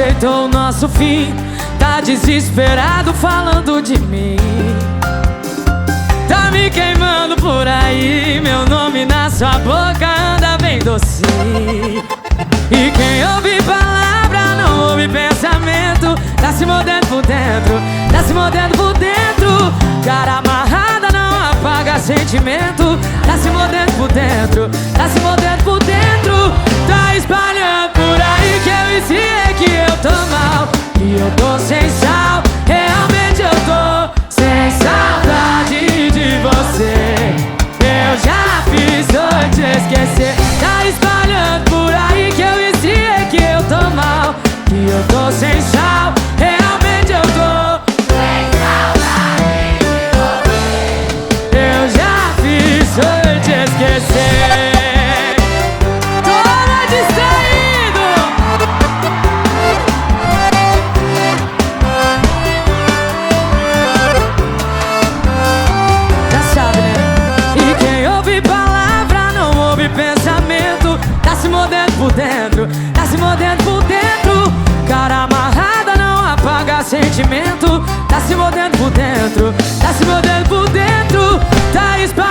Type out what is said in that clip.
aceitou o nosso fim, tá desesperado falando de mim. Tá me queimando por aí, meu nome na sua boca anda bem docinho. E quem ouve palavra não ouve pensamento, tá se mordendo por dentro, tá se mordendo por dentro. Cara amarrada não apaga sentimento, tá se mordendo por dentro, tá se mordendo por dentro. Tá espalhando por aí que eu ensinei que eu tô mal, que eu tô sem sal, realmente eu tô sem saudade de você. Eu já fiz doido te esquecer. Tá espalhando por aí que eu ensinei que eu tô mal, que eu tô sem sal, realmente eu tô sem saudade de você. Eu já fiz doido te esquecer. Tá se mordendo por dentro, tá se mordendo por dentro. Cara amarrada não apaga sentimento, tá se mordendo por dentro, tá se mordendo por dentro. Tá espalhando